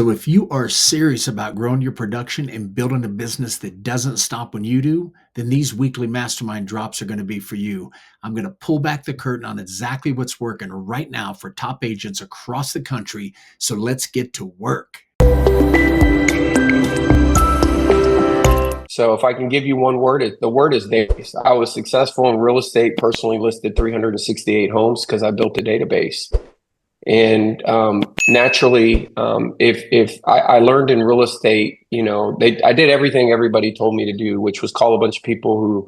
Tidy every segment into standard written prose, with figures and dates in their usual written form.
So, if you are serious about growing your production and building a business that doesn't stop when you do, then these weekly mastermind drops are going to be for you. I'm going to pull back the curtain on exactly what's working right now for top agents across the country. So, let's get to work. So if I can give you one word, the word is database. I was successful in real estate, personally listed 368 homes because I built a database. And naturally, if I learned in real estate, I did everything everybody told me to do, which was call a bunch of people who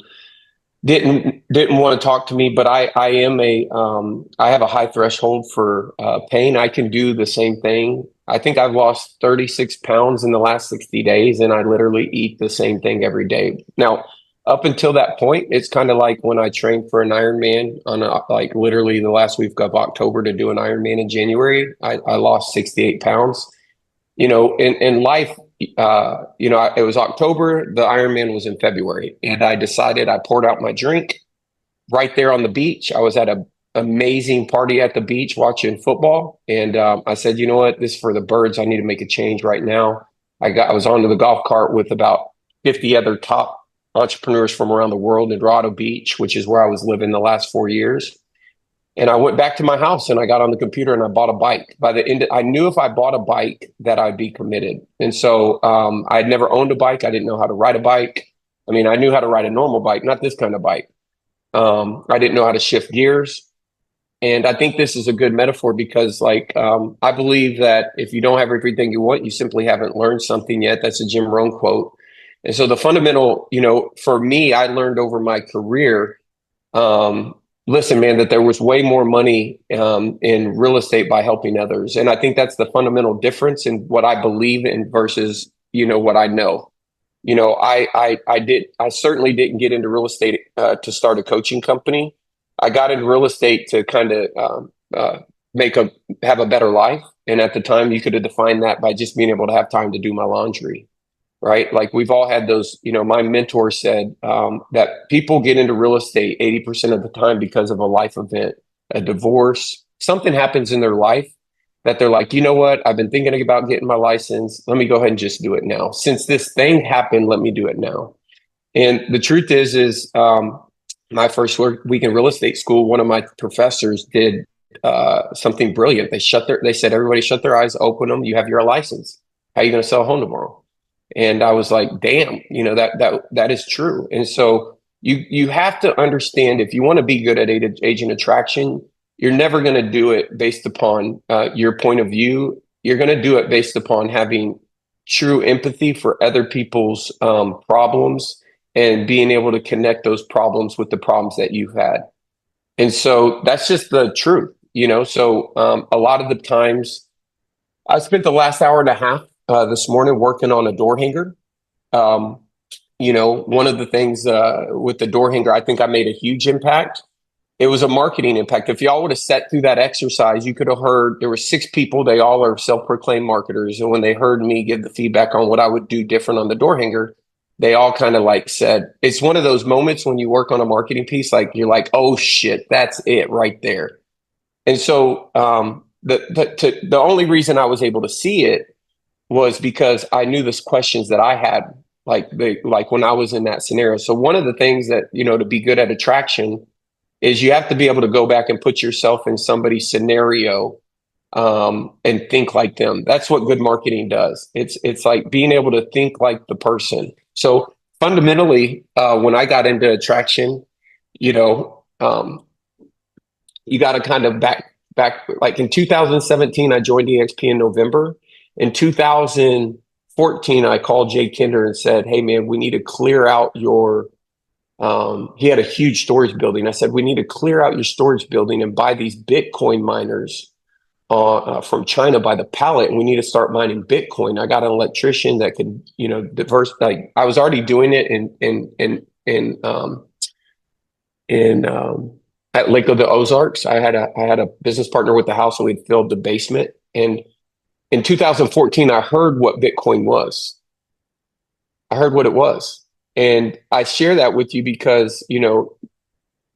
didn't want to talk to me. But I have a high threshold for pain. I can do the same thing. I think I've lost 36 pounds in the last 60 days, and I literally eat the same thing every day. Now, up until that point, it's kind of like when I trained for an Ironman like literally the last week of October to do an Ironman in January. I lost 68 pounds. In life, it was October, the Ironman was in February, and I decided I poured out my drink right there on the beach. I was at a amazing party at the beach watching football, and I said, you know what, this is for the birds. I need to make a change right now. I was onto the golf cart with about 50 other top entrepreneurs from around the world in Dorado Beach, which is where I was living the last 4 years. And I went back to my house and I got on the computer and I bought a bike. By the end, I knew if I bought a bike that I'd be committed. And so I'd never owned a bike. I didn't know how to ride a bike. I mean, I knew how to ride a normal bike, not this kind of bike. I didn't know how to shift gears. And I think this is a good metaphor because I believe that if you don't have everything you want, you simply haven't learned something yet. That's a Jim Rohn quote. And so the fundamental, for me, I learned over my career, listen, man, that there was way more money in real estate by helping others. And I think that's the fundamental difference in what I believe in versus, what I know. I certainly didn't get into real estate to start a coaching company. I got into real estate to kind of have a better life. And at the time, you could have defined that by just being able to have time to do my laundry. Right? Like we've all had those, my mentor said that people get into real estate 80% of the time because of a life event, a divorce, something happens in their life that they're like, you know what? I've been thinking about getting my license. Let me go ahead and just do it now. Since this thing happened, let me do it now. And the truth is my first week in real estate school, one of my professors did something brilliant. They said, everybody shut their eyes, open them. You have your license. How are you going to sell a home tomorrow? And I was like, damn, that is true. And so you have to understand, if you want to be good at agent attraction, you're never going to do it based upon your point of view. You're going to do it based upon having true empathy for other people's problems and being able to connect those problems with the problems that you've had. And so that's just the truth, So a lot of the times I spent the last hour and a half this morning working on a door hanger. One of the things with the door hanger, I think I made a huge impact. It was a marketing impact. If y'all would have sat through that exercise, you could have heard there were 6 people. They all are self-proclaimed marketers. And when they heard me give the feedback on what I would do different on the door hanger, they all kind of said, it's one of those moments when you work on a marketing piece, you're like, oh shit, that's it right there. And so the only reason I was able to see it was because I knew the questions that I had, when I was in that scenario. So one of the things that, to be good at attraction is you have to be able to go back and put yourself in somebody's scenario and think like them. That's what good marketing does. It's like being able to think like the person. So fundamentally, when I got into attraction, you got to kind of back, like in 2017, I joined EXP in November. In 2014, I called Jay Kinder and said, hey, man, we need to clear out your, he had a huge storage building. I said, we need to clear out your storage building and buy these Bitcoin miners from China by the pallet. And we need to start mining Bitcoin. I got an electrician that could, diverse, I was already doing it at Lake of the Ozarks. I had a business partner with the house and we'd filled the basement. And in 2014, I heard what Bitcoin was. I heard what it was. And I share that with you because,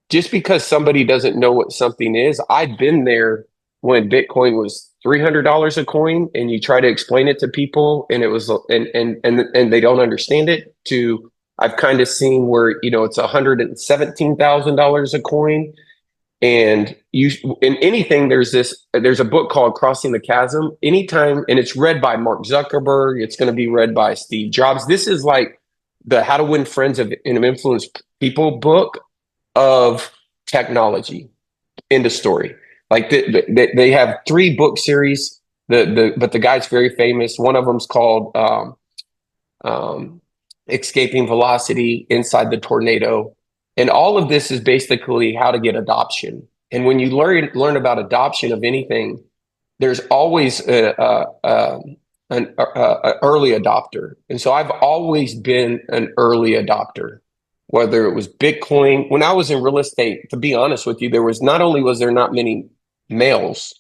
just because somebody doesn't know what something is, I'd been there when Bitcoin was $300 a coin, and you try to explain it to people, and it was and they don't understand it. To I've kind of seen where it's $117,000 a coin, and you in anything there's a book called Crossing the Chasm. Anytime, and it's read by Mark Zuckerberg. It's going to be read by Steve Jobs. This is like the How to Win Friends and Influence People book of technology in the story. Like they have 3 book series. But the guy's very famous. One of them's called Escaping Velocity, Inside the Tornado. And all of this is basically how to get adoption. And when you learn about adoption of anything, there's always an early adopter. And so I've always been an early adopter, whether it was Bitcoin. When I was in real estate, to be honest with you, not only was there not many males,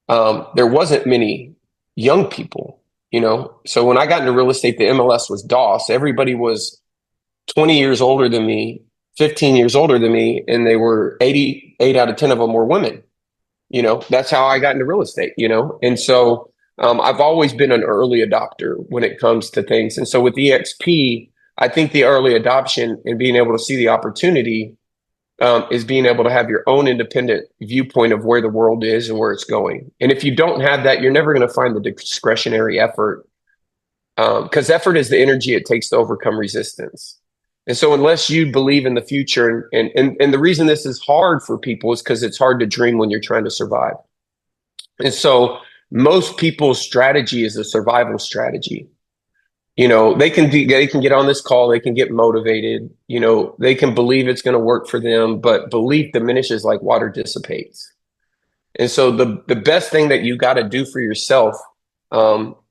there wasn't many young people, So when I got into real estate, the MLS was DOS. Everybody was 20 years older than me, 15 years older than me, and they were 8 out of 10 of them were women. That's how I got into real estate, And so I've always been an early adopter when it comes to things. And so with EXP, I think the early adoption and being able to see the opportunity is being able to have your own independent viewpoint of where the world is and where it's going. And if you don't have that, you're never going to find the discretionary effort, because effort is the energy it takes to overcome resistance. And so unless you believe in the future, and the reason this is hard for people is because it's hard to dream when you're trying to survive. And so most people's strategy is a survival strategy. They can get on this call, they can get motivated, they can believe it's going to work for them, but belief diminishes like water dissipates. And so the best thing that you got to do for yourself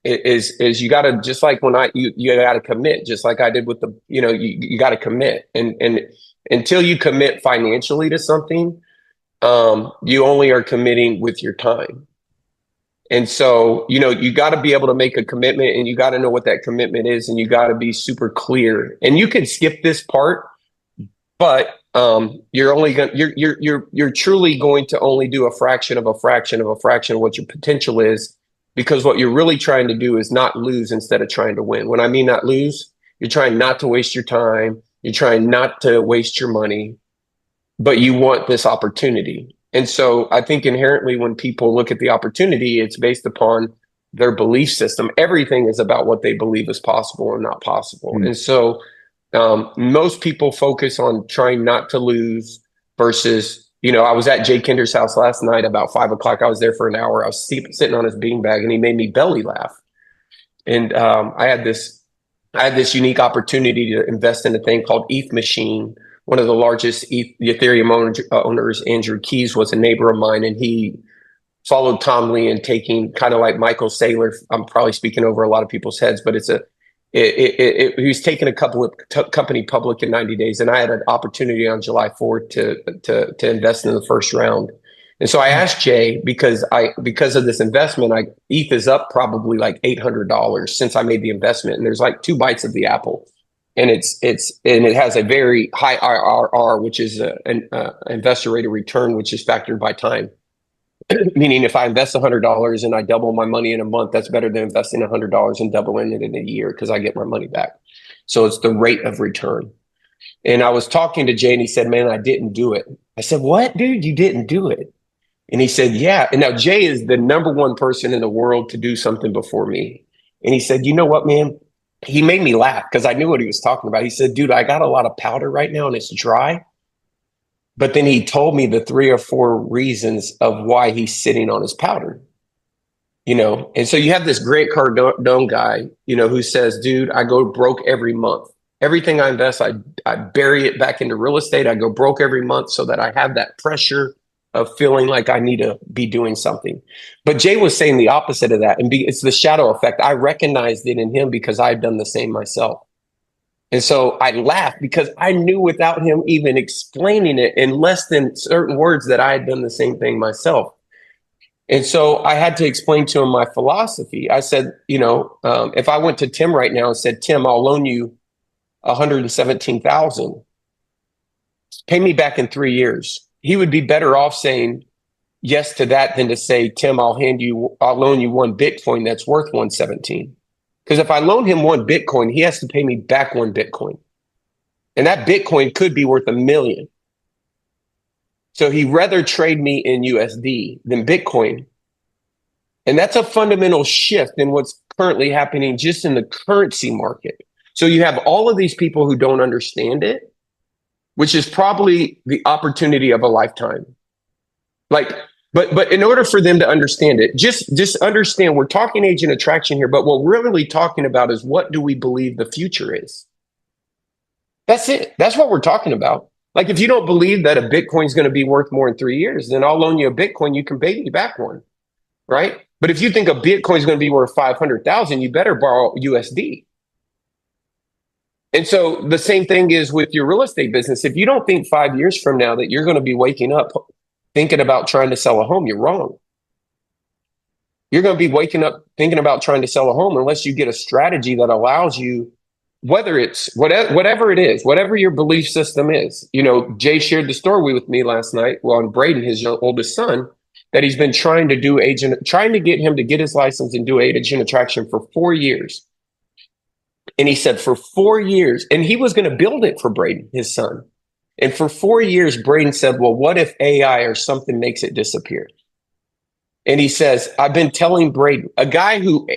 is you got to, just like you got to commit, just like I did with you got to commit, and until you commit financially to something, you only are committing with your time. And so, you got to be able to make a commitment, and you got to know what that commitment is, and you got to be super clear. And you can skip this part, but you're truly going to only do a fraction of a fraction of a fraction of what your potential is, because what you're really trying to do is not lose instead of trying to win. When I mean not lose, you're trying not to waste your time, you're trying not to waste your money, but you want this opportunity. And so I think inherently when people look at the opportunity, it's based upon their belief system. Everything is about what they believe is possible or not possible. Mm-hmm. And so most people focus on trying not to lose versus, I was at Jay Kinder's house last night about 5 o'clock. I was there for an hour. I was sitting on his beanbag, and he made me belly laugh. And I had this unique opportunity to invest in a thing called ETH Machine. One of the largest Ethereum owners, Andrew Keys, was a neighbor of mine, and he followed Tom Lee in taking, kind of like Michael Saylor. I'm probably speaking over a lot of people's heads, but he was taking a couple of company public in 90 days, and I had an opportunity on July 4th to invest in the first round. And so I asked Jay, because of this investment, ETH is up probably like $800 since I made the investment, and there's like 2 bites of the apple. And it has a very high IRR, which is an investor rate of return, which is factored by time. Meaning, if I invest $100 and I double my money in a month, that's better than investing $100 and doubling it in a year, because I get my money back. So it's the rate of return. And I was talking to Jay, and he said, "Man, I didn't do it." I said, "What, dude? You didn't do it?" And he said, "Yeah." And now Jay is the number 1 person in the world to do something before me. And he said, "You know what, man?" He made me laugh because I knew what he was talking about. He said, "Dude, I got a lot of powder right now and it's dry." But then he told me the 3 or 4 reasons of why he's sitting on his powder. And so you have this Grant Cardone guy, who says, "Dude, I go broke every month. Everything I invest, I bury it back into real estate. I go broke every month so that I have that pressure of feeling like I need to be doing something." But Jay was saying the opposite of that. And it's the shadow effect. I recognized it in him because I've done the same myself. And so I laughed because I knew without him even explaining it in less than certain words that I had done the same thing myself. And so I had to explain to him my philosophy. I said, if I went to Tim right now and said, "Tim, I'll loan you $117,000, pay me back in 3 years," he would be better off saying, yes to that than to say, Tim, I'll loan you one Bitcoin that's worth 117. Because if I loan him one Bitcoin, he has to pay me back one Bitcoin. And that Bitcoin could be worth $1 million. So he'd rather trade me in USD than Bitcoin. And that's a fundamental shift in what's currently happening just in the currency market. So you have all of these people who don't understand it, which is probably the opportunity of a lifetime. But in order for them to understand it, just understand we're talking agent attraction here, but what we're really talking about is what do we believe the future is? That's it. That's what we're talking about. Like if you don't believe that a Bitcoin is going to be worth more in 3 years, then I'll loan you a Bitcoin. You can pay me back one, right? But if you think a Bitcoin is going to be worth 500,000, you better borrow USD. And so the same thing is with your real estate business. If you don't think 5 years from now that you're going to be waking up thinking about trying to sell a home, you're wrong. You're going to be waking up thinking about trying to sell a home unless you get a strategy that allows you, whether it's whatever it is, whatever your belief system is. You know, Jay shared the story with me last night on Braden, his oldest son, that he's been trying to get him to get his license and do agent attraction for 4 years. And he said for 4 years, and he was going to build it for Braden, his son. And for 4 years, Braden said, well, what if AI or something makes it disappear? And he says, I've been telling Braden, a guy who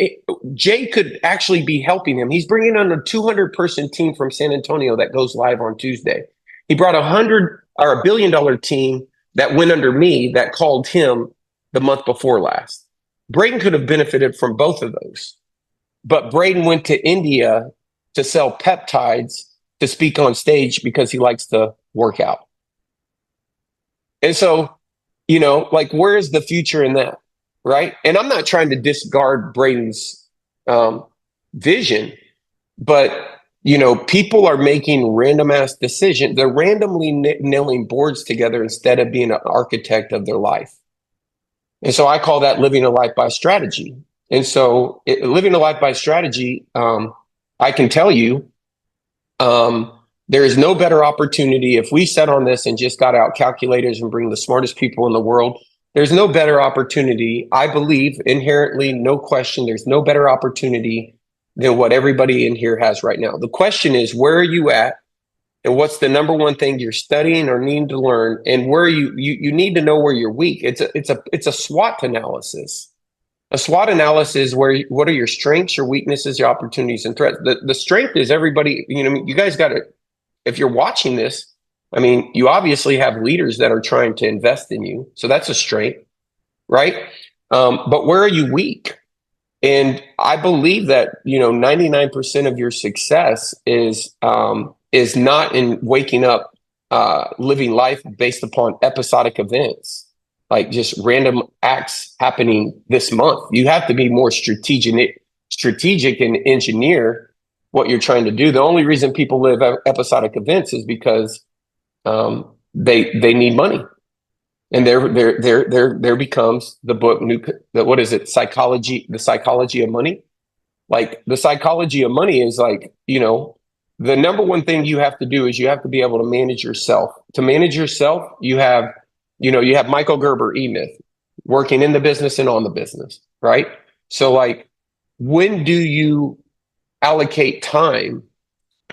Jay could actually be helping him. He's bringing on a 200-person team from San Antonio that goes live on Tuesday. He brought $1 billion team that went under me that called him the month before last. Braden could have benefited from both of those. But Braden went to India to sell peptides to speak on stage because he likes to work out. And so, you know, like, where is the future in that, right? And I'm not trying to discard Braden's vision, but, you know, people are making random ass decisions. They're randomly nailing boards together instead of being an architect of their life. And so I call that living a life by strategy. And so living a life by strategy, I can tell you, there is no better opportunity. If we set on this and just got out calculators and bring the smartest people in the world, there's no better opportunity. I believe inherently, no question, there's no better opportunity than what everybody in here has right now. The question is, where are you at? And what's the number one thing you're studying or needing to learn? And where you need to know where you're weak. It's a SWOT analysis. A SWOT analysis where what are your strengths, your weaknesses, your opportunities, and threats. The strength is everybody, you know, you guys got to, if you're watching this, I mean, you obviously have leaders that are trying to invest in you. So that's a strength, right? But where are you weak? And I believe that, you know, 99% of your success is not in waking up, living life based upon episodic events. Like just random acts happening this month. You have to be more strategic and engineer what you're trying to do. The only reason people live episodic events is because they need money, and there becomes the book what is it? The psychology of money. Like the psychology of money is like, you know, the number one thing you have to do is you have to be able to manage yourself. To manage yourself, you have Michael Gerber, E-Myth, working in the business and on the business, right? So like, when do you allocate time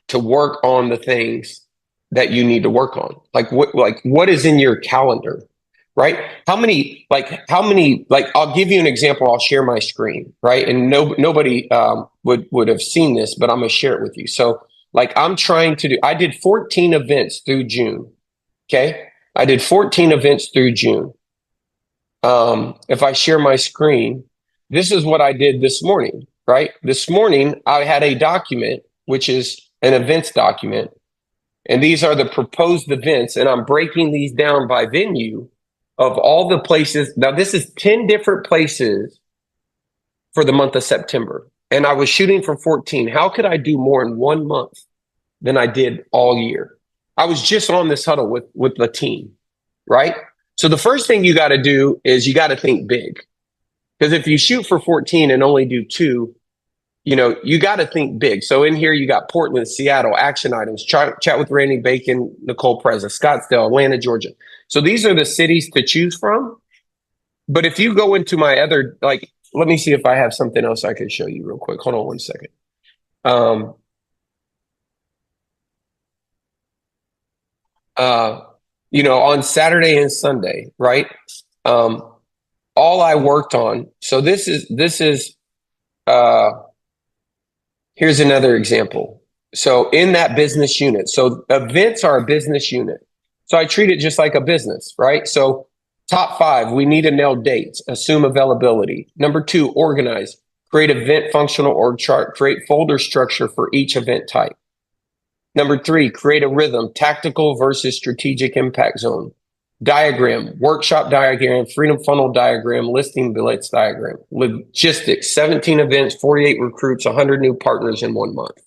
to work on the things that you need to work on? Like what is in your calendar, right? How many, I'll give you an example. I'll share my screen, right? And nobody would have seen this, but I'm going to share it with you. So like I did 14 events through June. Okay. I did 14 events through June. If I share my screen, this is what I did this morning, right? This morning, I had a document, which is an events document. And these are the proposed events. And I'm breaking these down by venue of all the places. Now, this is 10 different places for the month of September. And I was shooting for 14. How could I do more in 1 month than I did all year? I was just on this huddle with the team, right? So the first thing you got to do is you got to think big. Because if you shoot for 14 and only do 2, you know, you got to think big. So in here, you got Portland, Seattle, action items, chat with Randy Bacon, Nicole Preza, Scottsdale, Atlanta, Georgia. So these are the cities to choose from. But if you go into my other, like, let me see if I have something else I can show you real quick. Hold on one second. Um, uh, on Saturday and Sunday, right? All I worked on. So uh, here's another example. So in that business unit, so events are a business unit. So I treat it just like a business, right? So top 5, we need to nail dates, assume availability. Number 2, organize, create event functional org chart, create folder structure for each event type. Number 3, create a rhythm, tactical versus strategic impact zone. Diagram, workshop diagram, freedom funnel diagram, listing blitz diagram. Logistics, 17 events, 48 recruits, 100 new partners in 1 month.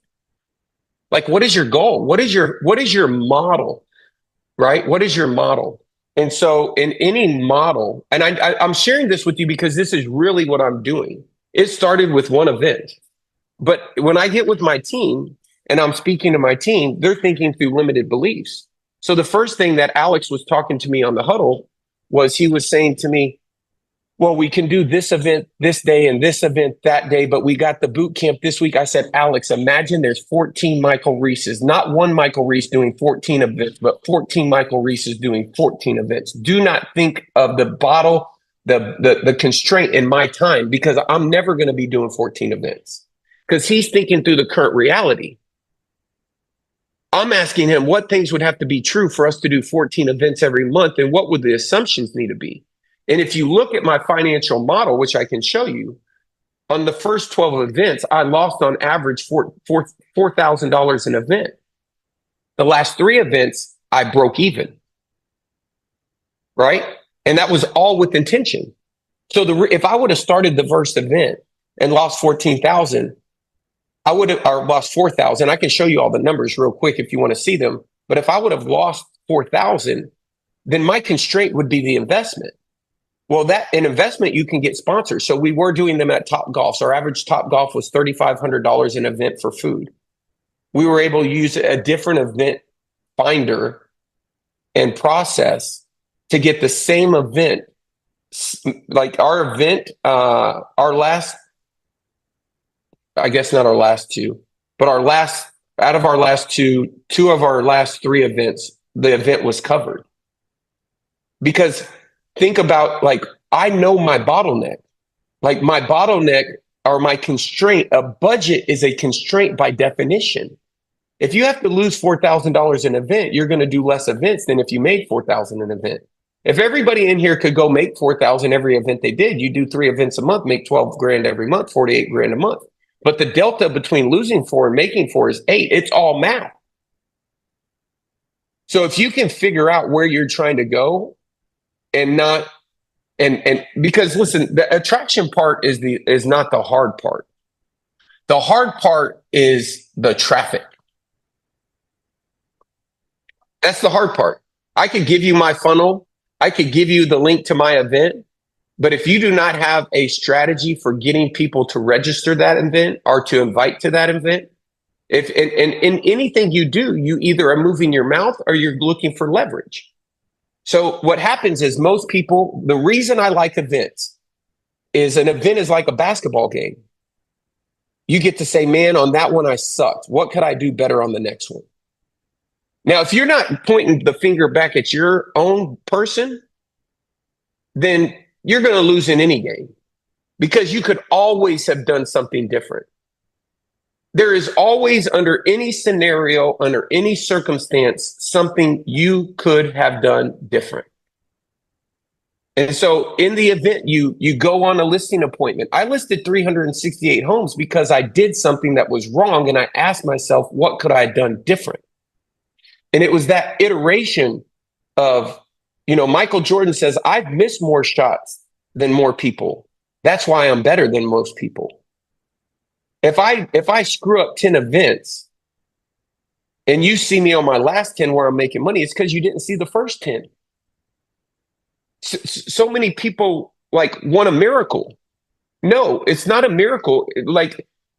Like, what is your goal? What is your model, right? What is your model? And so in any model, and I'm sharing this with you because this is really what I'm doing. It started with one event. But when I get with my team and I'm speaking to my team, they're thinking through limited beliefs. So the first thing that Alex was talking to me on the huddle was he was saying to me, well, we can do this event this day and this event that day, but we got the boot camp this week. I said, Alex, imagine there's 14 Michael Reeses, not one Michael Reese doing 14 events, but 14 Michael Reeses doing 14 events. Do not think of the constraint in my time, because I'm never going to be doing 14 events, because he's thinking through the current reality. I'm asking him what things would have to be true for us to do 14 events every month, and what would the assumptions need to be? And if you look at my financial model, which I can show you, on the first 12 events, I lost on average $4,000 an event. The last 3 events, I broke even, right? And that was all with intention. So if I would have started the first event and lost 14,000, I would have, or lost 4,000. I can show you all the numbers real quick if you want to see them. But if I would have lost 4,000, then my constraint would be the investment. Well, that an investment, you can get sponsors. So we were doing them at Top Golf. So our average Top Golf was $3,500 an event for food. We were able to use a different event finder and process to get the same event. Like our event, our last, I guess not our last 2, but out of our last 2 of our last 3 events, the event was covered. Because think about, like, I know my bottleneck. Like, my bottleneck or my constraint, a budget is a constraint by definition. If you have to lose $4,000 an event, you're going to do less events than if you made $4,000 an event. If everybody in here could go make $4,000 every event they did, you do 3 events a month, make 12 grand every month, 48 grand a month. But the delta between losing 4 and making 4 is 8. It's all math. So if you can figure out where you're trying to go, and not, and because listen, the attraction part is not the hard part. The hard part is the traffic. That's the hard part. I could give you my funnel. I could give you the link to my event. But if you do not have a strategy for getting people to register that event or to invite to that event, if and in anything you do, you either are moving your mouth or you're looking for leverage. So what happens is most people, the reason I like events is an event is like a basketball game. You get to say, man, on that one I sucked. What could I do better on the next one? Now, if you're not pointing the finger back at your own person, then you're going to lose in any game, because you could always have done something different. There is always, under any scenario, under any circumstance, something you could have done different. And so in the event, you go on a listing appointment. I listed 368 homes because I did something that was wrong, and I asked myself, what could I have done different? And it was that iteration of, Michael Jordan says, I've missed more shots than more people. That's why I'm better than most people. If I screw up 10 events and you see me on my last 10 where I'm making money, it's because you didn't see the first 10. So many people want a miracle. No, it's not a miracle.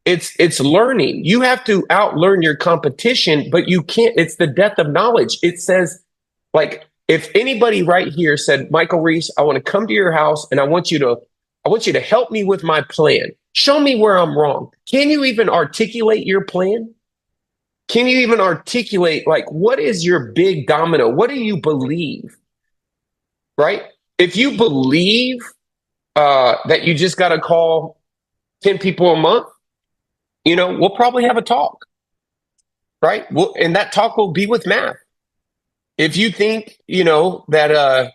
It's learning. You have to outlearn your competition, but you can't. It's the death of knowledge. It says, if anybody right here said, Michael Reese, I want to come to your house and I want you to help me with my plan. Show me where I'm wrong. Can you even articulate your plan? Can you even articulate, like, what is your big domino? What do you believe? Right? If you believe that you just got to call 10 people a month, we'll probably have a talk. Right? And that talk will be with math. If you think, that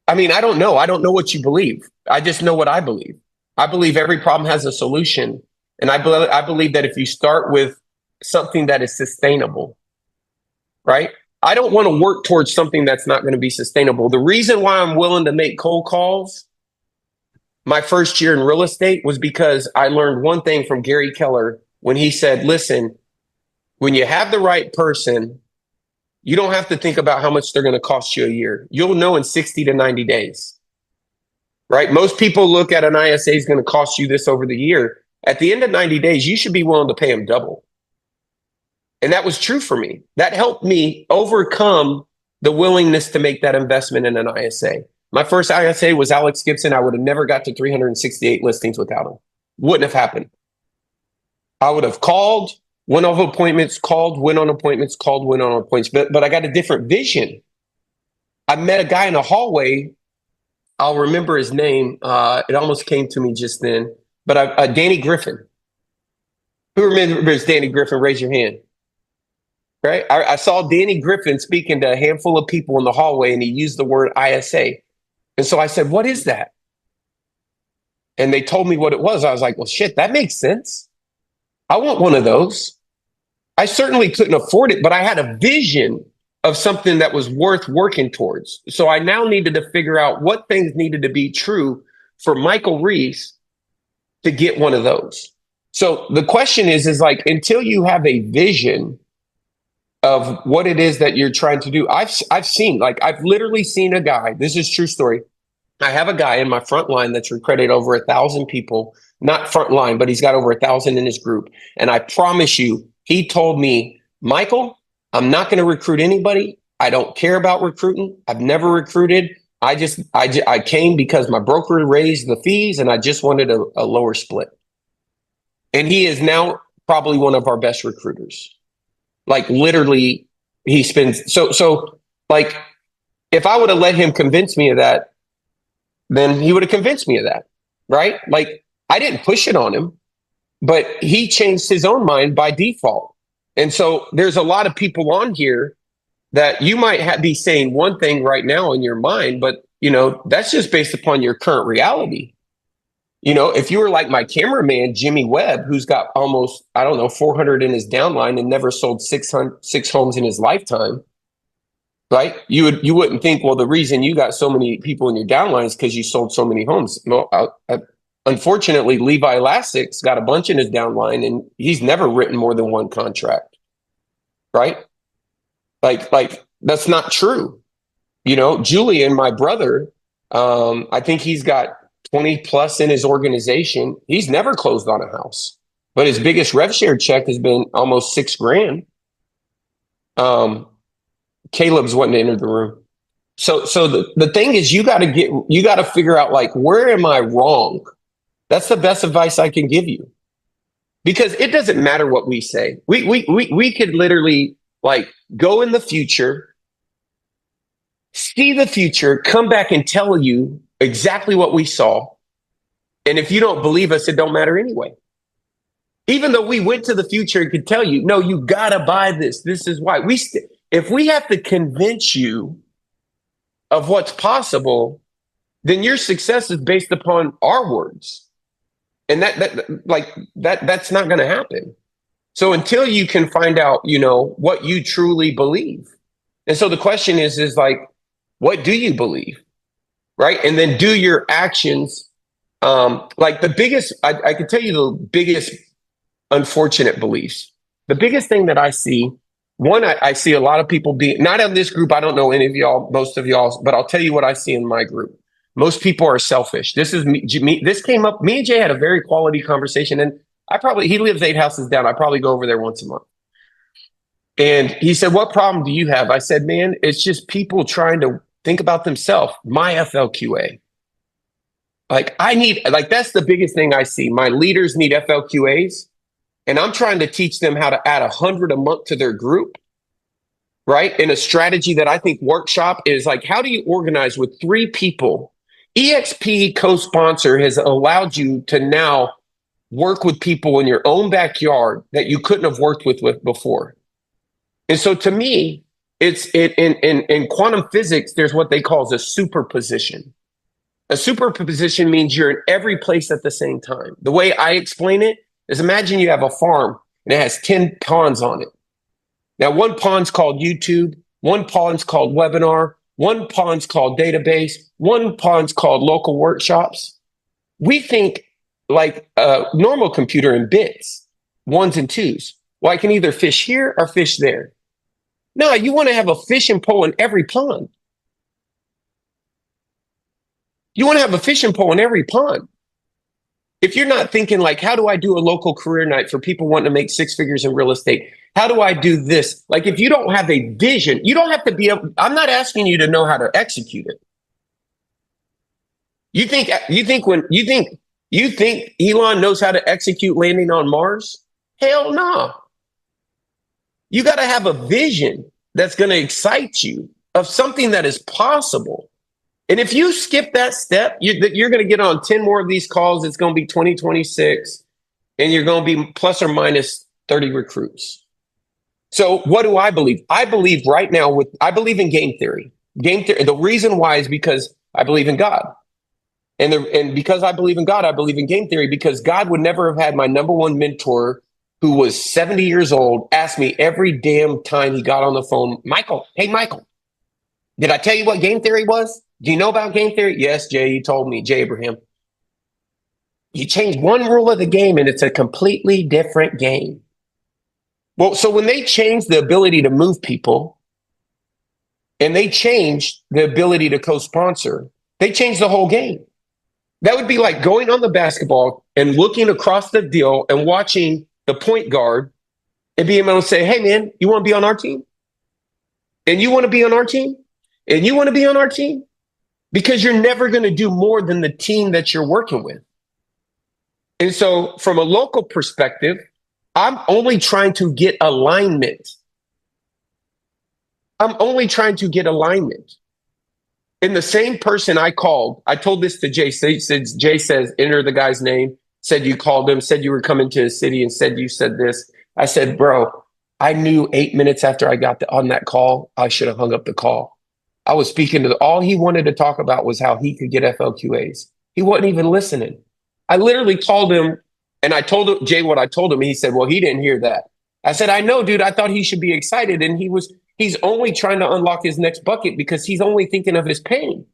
I mean, I don't know. I don't know what you believe. I just know what I believe. I believe every problem has a solution. And I believe that if you start with something that is sustainable, right? I don't want to work towards something that's not going to be sustainable. The reason why I'm willing to make cold calls my first year in real estate was because I learned one thing from Gary Keller when he said, listen, when you have the right person, you don't have to think about how much they're going to cost you a year. You'll know in 60 to 90 days, right? Most people look at an ISA is going to cost you this over the year. At the end of 90 days, you should be willing to pay them double. And that was true for me. That helped me overcome the willingness to make that investment in an ISA. My first ISA was Alex Gibson. I would have never got to 368 listings without him. Wouldn't have happened. I would have called, went on appointments, called, went on appointments, called, went on appointments. But I got a different vision. I met a guy in the hallway. I'll remember his name. It almost came to me just then. But Danny Griffin. Who remembers Danny Griffin? Raise your hand. Right? I saw Danny Griffin speaking to a handful of people in the hallway, and he used the word ISA. And so I said, what is that? And they told me what it was. I was like, well, shit, that makes sense. I want one of those. I certainly couldn't afford it, but I had a vision of something that was worth working towards. So I now needed to figure out what things needed to be true for Michael Reese to get one of those. So the question is like, until you have a vision of what it is that you're trying to do, I've literally seen a guy, this is true story. I have a guy in my front line that's recruited over 1,000 people, not front line, but he's got over 1,000 in his group. And I promise you, he told me, Michael, I'm not going to recruit anybody. I don't care about recruiting. I've never recruited. I came because my broker raised the fees and I just wanted a lower split. And he is now probably one of our best recruiters. Like literally he spends, so like if I would have let him convince me of that, then he would have convinced me of that, right? Like I didn't push it on him, but he changed his own mind by default. And so there's a lot of people on here that you might be saying one thing right now in your mind, but that's just based upon your current reality. If you were like my cameraman, Jimmy Webb, who's got almost, 400 in his downline and never sold six homes in his lifetime, right? You wouldn't think, well, the reason you got so many people in your downline is because you sold so many homes. No, unfortunately, Levi Lassik's got a bunch in his downline and he's never written more than one contract, right? Like that's not true. Julian, my brother, I think he's got 20 plus in his organization. He's never closed on a house, but his biggest rev share check has been almost $6,000. Caleb's wanting to enter the room. So the thing is, you got to figure out, like, where am I wrong? That's the best advice I can give you, because it doesn't matter what we say. We could literally like go in the future, see the future, come back and tell you exactly what we saw. And if you don't believe us, it don't matter anyway. Even though we went to the future and could tell you, no, you gotta buy this. This is why. If we have to convince you of what's possible, then your success is based upon our words. And that's not gonna happen. So until you can find out, what you truly believe. And so the question is like, what do you believe? Right? And then do your actions. Like the biggest, I can tell you the biggest unfortunate beliefs. The biggest thing that I see, one, I see a lot of people being, not in this group, I don't know any of y'all, most of y'all, but I'll tell you what I see in my group. Most people are selfish. This is me. This came up, me and Jay had a very quality conversation, and he lives 8 houses down. I probably go over there once a month. And he said, what problem do you have? I said, man, it's just people trying to think about themselves. My FLQA. That's the biggest thing I see. My leaders need FLQAs, and I'm trying to teach them how to add 100 a month to their group, right? And a strategy that I think workshop is like, how do you organize with 3 people? EXP co-sponsor has allowed you to now work with people in your own backyard that you couldn't have worked with before. And so to me, it's in quantum physics, there's what they call a superposition. A superposition means you're in every place at the same time. The way I explain it is, imagine you have a farm and it has 10 ponds on it. Now, one pond's called YouTube, one pond's called webinar, one pond's called database, one pond's called local workshops. We think like a normal computer in bits, 1s and 2s. Well, I can either fish here or fish there. No, you want to have a fishing pole in every pond. You want to have a fishing pole in every pond. If you're not thinking like, how do I do a local career night for people wanting to make 6 figures in real estate? How do I do this? Like, if you don't have a vision, you don't have to be able, I'm not asking you to know how to execute it. You think Elon knows how to execute landing on Mars? Hell no. You got to have a vision that's going to excite you of something that is possible. And if you skip that step, you're going to get on 10 more of these calls. It's going to be 2026, and you're going to be plus or minus 30 recruits. So what do I believe? I believe right now I believe in game theory. Game theory. The reason why is because I believe in God. And because I believe in God, I believe in game theory, because God would never have had my number one mentor, who was 70 years old, ask me every damn time he got on the phone, Michael, hey, Michael, did I tell you what game theory was? Do you know about game theory? Yes, Jay, you told me, Jay Abraham. You change one rule of the game and it's a completely different game. Well, so when they changed the ability to move people and they changed the ability to co-sponsor, they changed the whole game. That would be like going on the basketball and looking across the deal and watching the point guard and being able to say, hey, man, you want to be on our team? And you want to be on our team? And you want to be on our team? Because you're never going to do more than the team that you're working with. And so from a local perspective, I'm only trying to get alignment. I'm only trying to get alignment. And the same person I called, I told this to Jay. Jay says, enter the guy's name, said you called him, said you were coming to his city, and said you said this. I said, bro, I knew 8 minutes after I got on that call, I should have hung up the call. I was speaking to all he wanted to talk about was how he could get FLQAs. He wasn't even listening. I literally called him and I told Jay what I told him. He said, well, he didn't hear that. I said, I know, dude, I thought he should be excited. And he's only trying to unlock his next bucket because he's only thinking of his pain.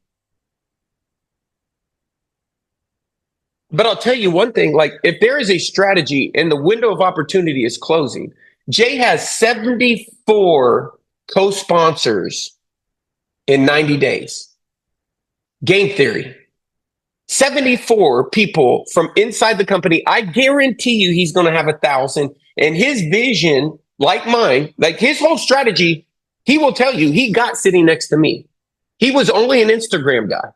But I'll tell you one thing, like if there is a strategy and the window of opportunity is closing, Jay has 74 co-sponsors in 90 days. Game theory. 74 people from inside the company. I guarantee you he's going to have 1,000. And his vision, like mine, like his whole strategy, he will tell you he got sitting next to me. He was only an Instagram guy.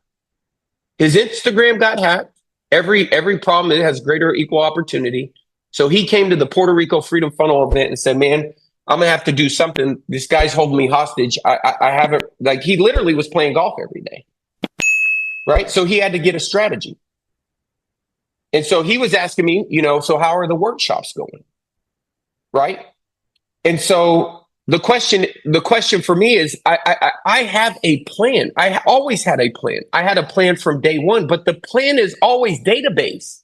His Instagram got hacked. Every problem, it has greater equal opportunity. So he came to the Puerto Rico Freedom Funnel event and said, man, I'm going to have to do something. This guy's holding me hostage. I haven't, like, he literally was playing golf every day. Right. So he had to get a strategy. And so he was asking me, so how are the workshops going? Right. And so the question for me is, I have a plan. I always had a plan. I had a plan from day one, but the plan is always database.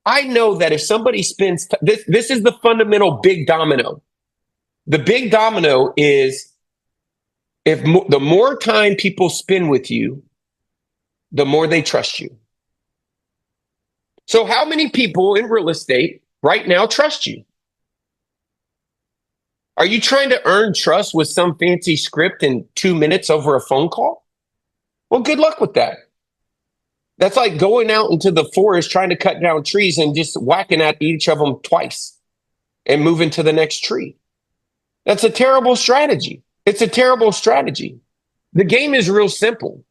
I know that if somebody spends, this is the fundamental big domino. The big domino is the more time people spend with you, the more they trust you. So how many people in real estate right now trust you? Are you trying to earn trust with some fancy script in 2 minutes over a phone call? Well, good luck with that. That's like going out into the forest trying to cut down trees and just whacking at each of them twice and moving to the next tree. That's a terrible strategy. It's a terrible strategy. The game is real simple.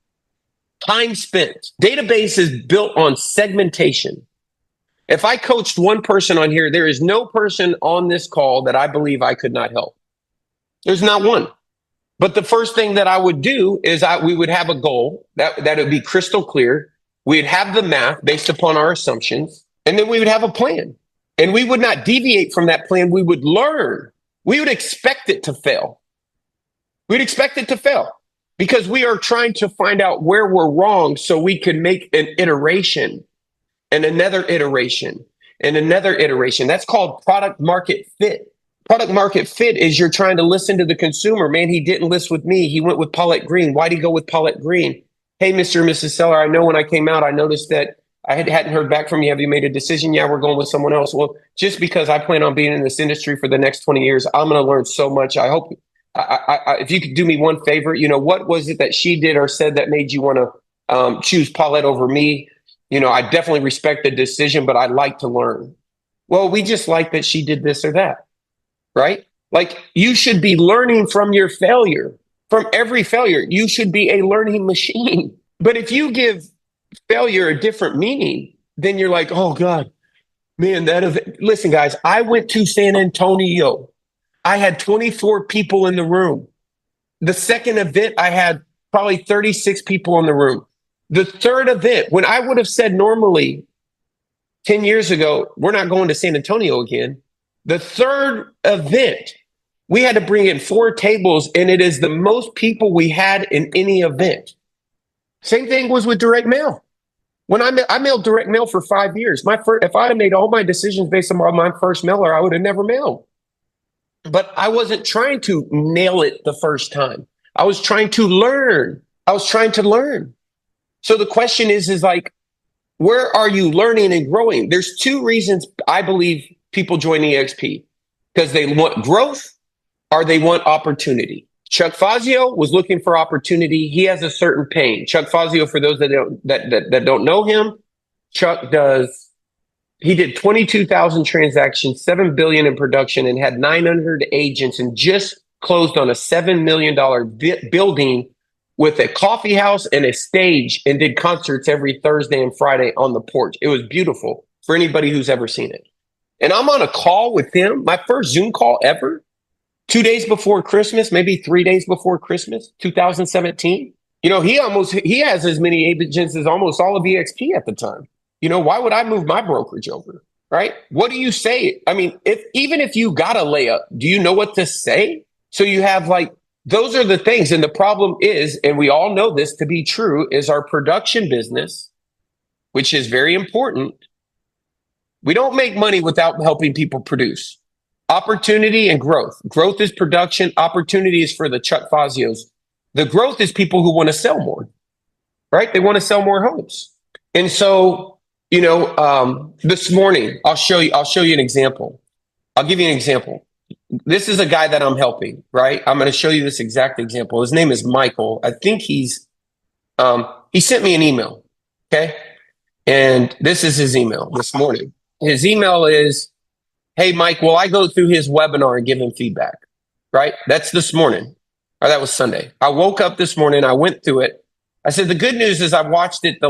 Time spent. Database is built on segmentation. If I coached one person on here, there is no person on this call that I believe I could not help. There's not one. But the first thing that I would do is we would have a goal that would be crystal clear. We'd have the math based upon our assumptions, and then we would have a plan. And we would not deviate from that plan. We would learn. We would expect it to fail. We'd expect it to fail because we are trying to find out where we're wrong so we can make an iteration and another iteration and another iteration. That's called product market fit. Product market fit is you're trying to listen to the consumer. Man, he didn't list with me. He went with Paulette Green. Why'd he go with Paulette Green? Hey, Mr. and Mrs. Seller, I know when I came out, I noticed that I hadn't heard back from you. Have you made a decision? Yeah, we're going with someone else. Well, just because I plan on being in this industry for the next 20 years, I'm going to learn so much. I hope if you could do me one favor, what was it that she did or said that made you want to choose Paulette over me? I definitely respect the decision, but I'd like to learn. Well, we just like that she did this or that. Right? Like you should be learning from your failure, from every failure. You should be a learning machine. But if you give failure a different meaning, then you're like, oh God, man, listen, guys, I went to San Antonio. I had 24 people in the room. The second event, I had probably 36 people in the room. The third event, when I would have said normally 10 years ago, we're not going to San Antonio again. The third event, we had to bring in 4 tables, and it is the most people we had in any event. Same thing was with direct mail. When I mailed direct mail for 5 years. If I had made all my decisions based on my first mailer, I would have never mailed. But I wasn't trying to nail it the first time. I was trying to learn. So the question is like, where are you learning and growing? There's 2 reasons I believe people join EXP, because they want growth or they want opportunity. Chuck Fazio was looking for opportunity. He has a certain pain. Chuck Fazio, for those that don't know him, he did 22,000 transactions, $7 billion in production, and had 900 agents, and just closed on a $7 million building with a coffee house and a stage, and did concerts every Thursday and Friday on the porch. It was beautiful for anybody who's ever seen it. And I'm on a call with him, my first Zoom call ever, 2 days before Christmas, maybe 3 days before Christmas, 2017. He has as many agents as almost all of EXP at the time. Why would I move my brokerage over? Right? What do you say? I mean, even if you got a layup, do you know what to say? So you have those are the things. And the problem is, and we all know this to be true, is our production business, which is very important. We don't make money without helping people produce. Opportunity and growth. Growth is production. Opportunity is for the Chuck Fazios. The growth is people who want to sell more, right? They want to sell more homes. And so, this morning, I'll show you an example. I'll give you an example. This is a guy that I'm helping, right? I'm going to show you this exact example. His name is Michael. I think he sent me an email. Okay. And this is his email this morning. His email is, hey, Mike, will I go through his webinar and give him feedback? Right? That's this morning. Or that was Sunday. I woke up this morning. I went through it. I said, the good news is I watched it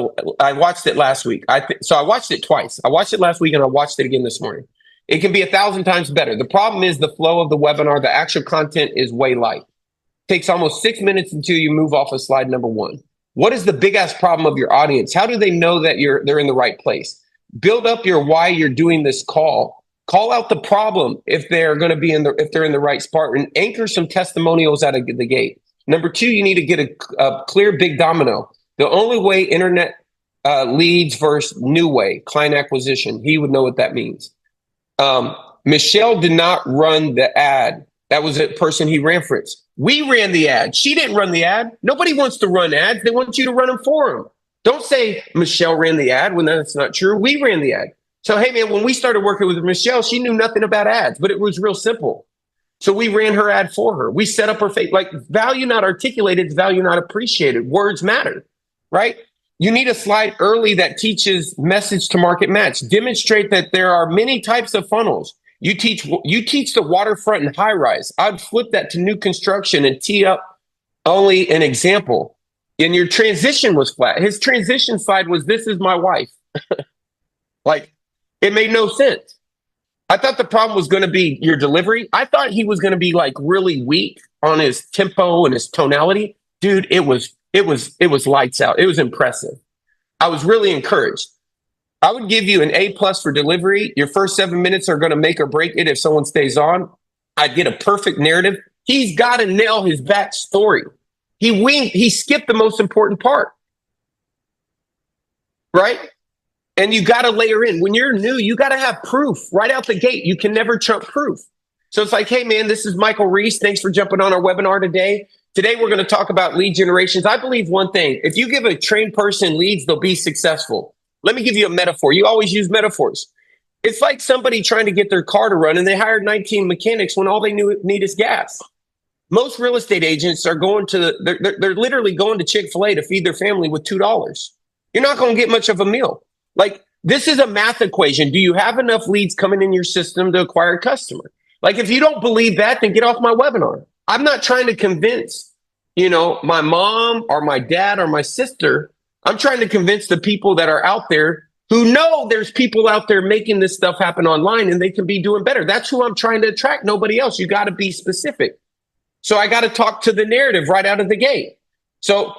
last week. So I watched it twice. I watched it last week and I watched it again this morning. It can be 1,000 times better. The problem is the flow of the webinar. The actual content is way light. It takes almost 6 minutes until you move off of slide number 1. What is the big ass problem of your audience? How do they know that they're in the right place? Build up your why you're doing this call. Call out the problem if they're going to be if they're in the right spot, and anchor some testimonials out of the gate. Number 2, you need to get a clear big domino. The only way internet leads versus new way, client acquisition. He would know what that means. Michelle did not run the ad. That was a person he ran for it. We ran the ad. She didn't run the ad. Nobody wants to run ads. They want you to run them for them. Don't say Michelle ran the ad when that's not true. We ran the ad. So, hey, man, when we started working with Michelle, she knew nothing about ads, but it was real simple. So we ran her ad for her. We set up her face. Like, value not articulated is value not appreciated. Words matter, right? You need a slide early that teaches message to market match. Demonstrate that there are many types of funnels. You teach the waterfront and high rise. I'd flip that to new construction and tee up only an example. And your transition was flat. His transition slide was, "This is my wife." Like, it made no sense. I thought the problem was going to be your delivery. I thought he was going to be like really weak on his tempo and his tonality. Dude, it was lights out. It was impressive. I was really encouraged. I would give you an A+ for delivery. Your first 7 minutes are going to make or break it if someone stays on. I'd get a perfect narrative. He's got to nail his backstory. He skipped the most important part, right? And you got to layer in. When you're new, you got to have proof right out the gate. You can never trump proof. So it's like, "Hey, man, this is Michael Reese. Thanks for jumping on our webinar today. Today, we're going to talk about lead generations." I believe one thing. If you give a trained person leads, they'll be successful. Let me give you a metaphor. You always use metaphors. It's like somebody trying to get their car to run, and they hired 19 mechanics when all they need is gas. Most real estate agents are they're literally going to Chick-fil-A to feed their family with $2. You're not going to get much of a meal. Like, this is a math equation. Do you have enough leads coming in your system to acquire a customer? Like, if you don't believe that, then get off my webinar. I'm not trying to convince, my mom or my dad or my sister. I'm trying to convince the people that are out there who know there's people out there making this stuff happen online and they can be doing better. That's who I'm trying to attract, nobody else. You got to be specific. So I got to talk to the narrative right out of the gate. So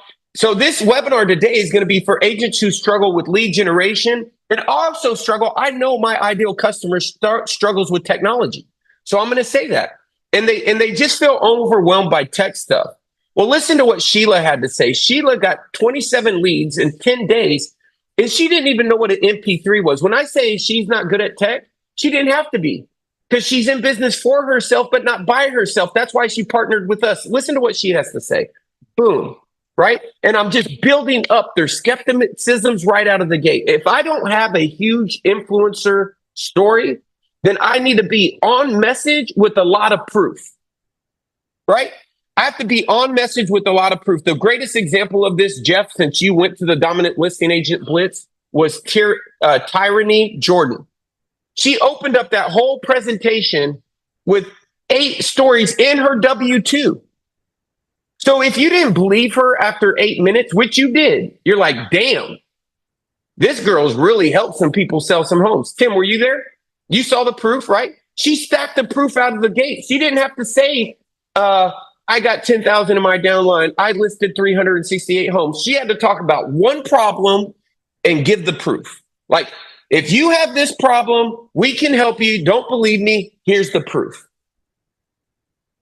this webinar today is going to be for agents who struggle with lead generation and also struggle. I know my ideal customer struggles with technology. So I'm going to say that. And they just feel overwhelmed by tech stuff. Well, listen to what Sheila had to say. Sheila got 27 leads in 10 days, and she didn't even know what an MP3 was. When I say she's not good at tech, she didn't have to be, because she's in business for herself, but not by herself. That's why she partnered with us. Listen to what she has to say. Boom. Right? And I'm just building up their skepticisms right out of the gate. If I don't have a huge influencer story, then I need to be on message with a lot of proof. Right? I have to be on message with a lot of proof. The greatest example of this, Jeff, since you went to the Dominant Listing Agent Blitz, was Tyranny Jordan. She opened up that whole presentation with 8 stories in her W-2. So if you didn't believe her after 8 minutes, which you did, you're like, "Damn, this girl's really helped some people sell some homes." Tim, were you there? You saw the proof, right? She stacked the proof out of the gate. She didn't have to say, "I got 10,000 in my downline. I listed 368 homes." She had to talk about one problem and give the proof. Like, "If you have this problem, we can help you. Don't believe me? Here's the proof."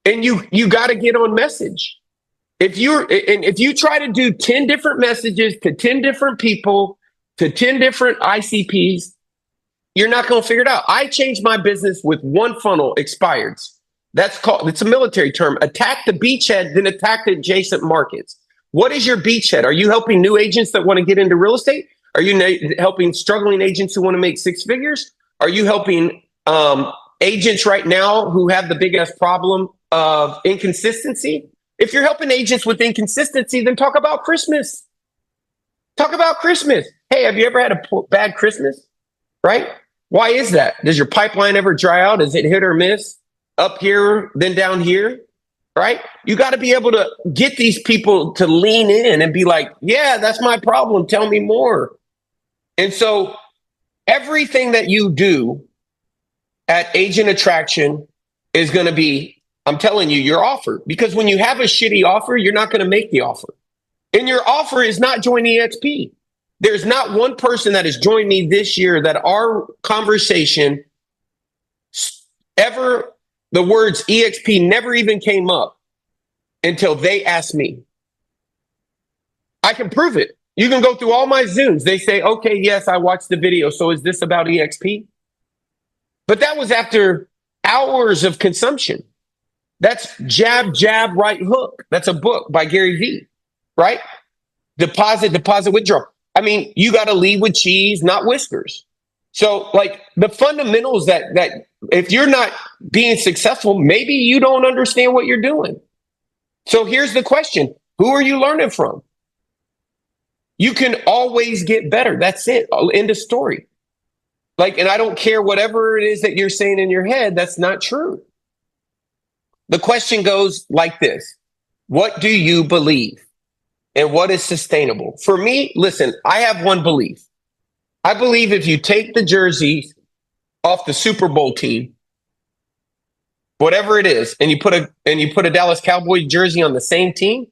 And you got to get on message. If you try to do 10 different messages to 10 different people to 10 different ICPs, you're not going to figure it out. I changed my business with one funnel, expireds. It's a military term. Attack the beachhead, then attack the adjacent markets. What is your beachhead? Are you helping new agents that want to get into real estate? Are you helping struggling agents who want to make 6 figures? Are you helping agents right now who have the biggest problem of inconsistency? If you're helping agents with inconsistency, then talk about Christmas. Talk about Christmas. Hey, have you ever had a bad Christmas? Right? Why is that? Does your pipeline ever dry out? Is it hit or miss? Up here, then down here? Right? You got to be able to get these people to lean in and be like, "Yeah, that's my problem. Tell me more." And so everything that you do at Agent Attraction is going to be, I'm telling you, your offer. Because when you have a shitty offer, you're not going to make the offer. And your offer is not join EXP. There's not one person that has joined me this year that our conversation ever, the words EXP never even came up until they asked me. I can prove it. You can go through all my Zooms. They say, "Okay, yes, I watched the video. So is this about EXP?" But that was after hours of consumption. That's jab, jab, right hook. That's a book by Gary Vee, right? Deposit, withdraw. I mean, you got to lead with cheese, not whiskers. So like the fundamentals that if you're not being successful, maybe you don't understand what you're doing. So here's the question. Who are you learning from? You can always get better. That's it. End of story. Like, and I don't care whatever it is that you're saying in your head, that's not true. The question goes like this: what do you believe? And what is sustainable? For me, listen, I have one belief. I believe if you take the jerseys off the Super Bowl team, whatever it is, and you put a Dallas Cowboys jersey on the same team,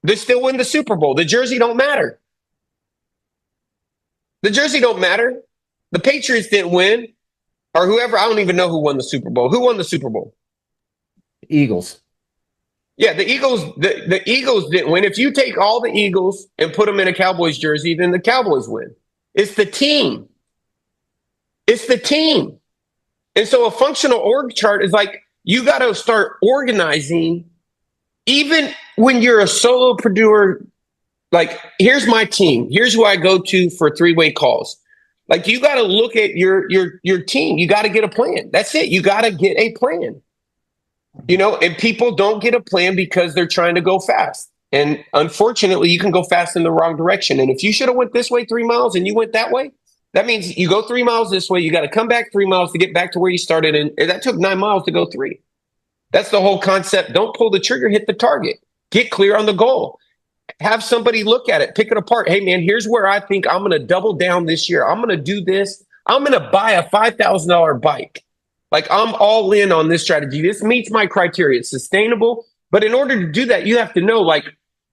they still win the Super Bowl. The jersey don't matter. The jersey don't matter. The Patriots didn't win, or whoever. I don't even know who won the Super Bowl. Who won the Super Bowl? Eagles. Yeah, the Eagles. The Eagles didn't win. If you take all the Eagles and put them in a Cowboys jersey, then the Cowboys win. It's the team. It's the team. And so a functional org chart is like, you got to start organizing, even when you're a solopreneur. Like, here's my team. Here's who I go to for three-way calls. Like, you got to look at your team. You got to get a plan. That's it. You got to get a plan. You know, and people don't get a plan because they're trying to go fast. And unfortunately, you can go fast in the wrong direction. And if you should have went this way 3 miles and you went that way, that means you go 3 miles this way. You got to come back 3 miles to get back to where you started. And that took 9 miles to go 3. That's the whole concept. Don't pull the trigger, hit the target. Get clear on the goal. Have somebody look at it, pick it apart. Hey, man, here's where I think I'm going to double down this year. I'm going to do this. I'm going to buy a $5,000 bike. Like, I'm all in on this strategy. This meets my criteria. It's sustainable. But in order to do that, you have to know, like,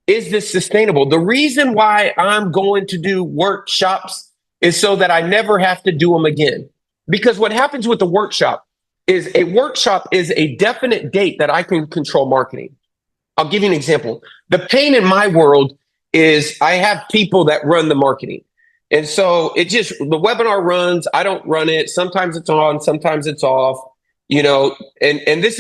is this sustainable? The reason why I'm going to do workshops is so that I never have to do them again. Because what happens with the workshop is a definite date that I can control marketing. I'll give you an example. The pain in my world is I have people that run the marketing. And so the webinar runs, I don't run it. Sometimes it's on, sometimes it's off, you know, and this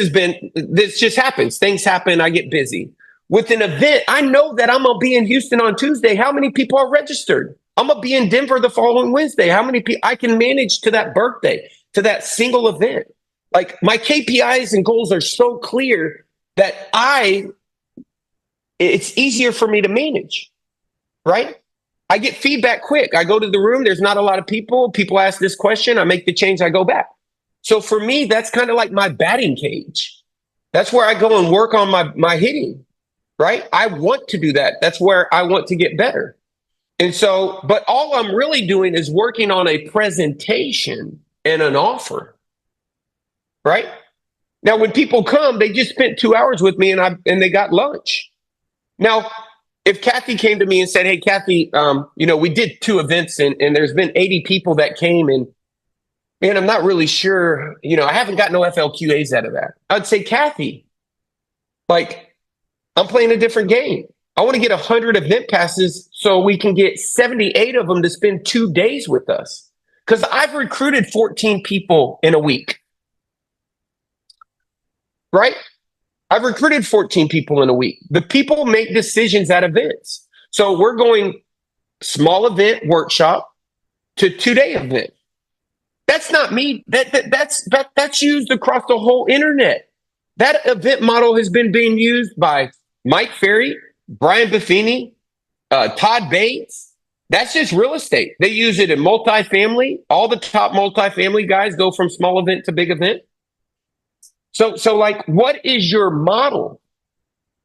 just happens. Things happen. I get busy. With an event, I know that I'm going to be in Houston on Tuesday. How many people are registered? I'm going to be in Denver the following Wednesday. How many people I can manage to that birthday, to that single event? Like, my KPIs and goals are so clear that it's easier for me to manage, right? I get feedback quick. I go to the room. There's not a lot of people. People ask this question. I make the change. I go back. So for me, that's kind of like my batting cage. That's where I go and work on my hitting, right? I want to do that. That's where I want to get better. And so, but all I'm really doing is working on a presentation and an offer, right? Now, when people come, they just spent 2 hours with me and they got lunch. Now, if Kathy came to me and said, hey, Kathy, we did 2 events and there's been 80 people that came and I'm not really sure, I haven't got no FLQAs out of that. I'd say, Kathy, like, I'm playing a different game. I want to get 100 event passes so we can get 78 of them to spend 2 days with us. Because I've recruited 14 people in a week, right? I've recruited 14 people in a week. The people make decisions at events. So we're going small event workshop to 2-day event. That's not me. That's used across the whole internet. That event model has been being used by Mike Ferry, Brian Buffini, Todd Bates. That's just real estate. They use it in multifamily. All the top multifamily guys go from small event to big event. So like, what is your model?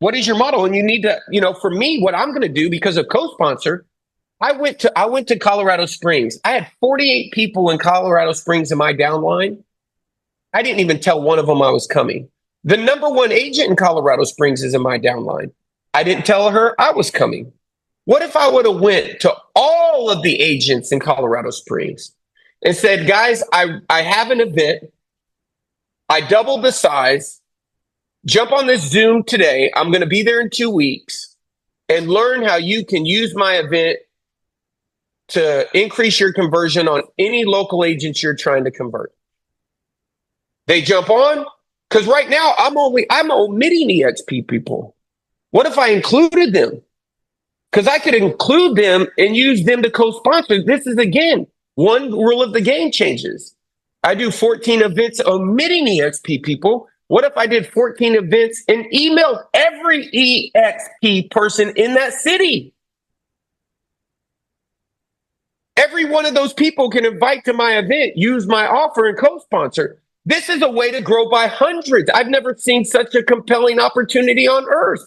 What is your model? And you need to, for me, what I'm going to do because of co-sponsor, I went to Colorado Springs. I had 48 people in Colorado Springs in my downline. I didn't even tell one of them I was coming. The number one agent in Colorado Springs is in my downline. I didn't tell her I was coming. What if I would have went to all of the agents in Colorado Springs and said, guys, I have an event. I doubled the size. Jump on this Zoom today. I'm going to be there in 2 weeks and learn how you can use my event to increase your conversion on any local agents you're trying to convert. They jump on because right now I'm omitting EXP people. What if I included them? Because I could include them and use them to co-sponsor. This is, again, one rule of the game changes. I do 14 events omitting EXP people. What if I did 14 events and emailed every EXP person in that city? Every one of those people can invite to my event, use my offer and co-sponsor. This is a way to grow by hundreds. I've never seen such a compelling opportunity on earth.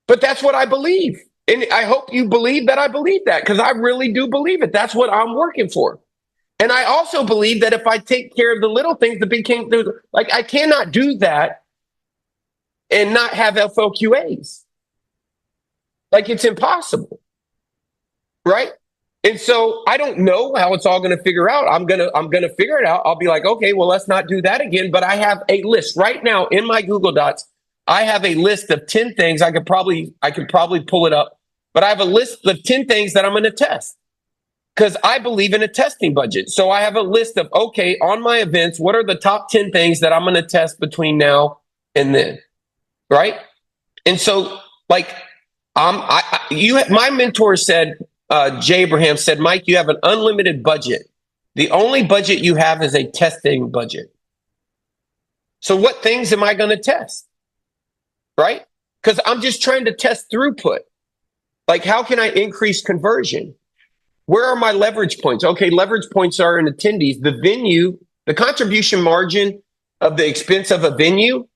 But that's what I believe. And I hope you believe that I believe that, because I really do believe it. That's what I'm working for. And I also believe that if I take care of the little things, the big things, like I cannot do that and not have FOQAs. Like it's impossible. Right? And so I don't know how it's all going to figure out. I'm going to figure it out. I'll be like, okay, well, let's not do that again. But I have a list right now in my Google Docs. I have a list of 10 things. I could probably pull it up, but I have a list of 10 things that I'm going to test because I believe in a testing budget. So I have a list of, okay, on my events, what are the top 10 things that I'm going to test between now and then? Right. And so like, my mentor said, Jay Abraham said, Mike, you have an unlimited budget. The only budget you have is a testing budget. So what things am I going to test? Right? Because I'm just trying to test throughput. Like, how can I increase conversion? Where are my leverage points? Okay, leverage points are in attendees. The venue, the contribution margin of the expense of a venue,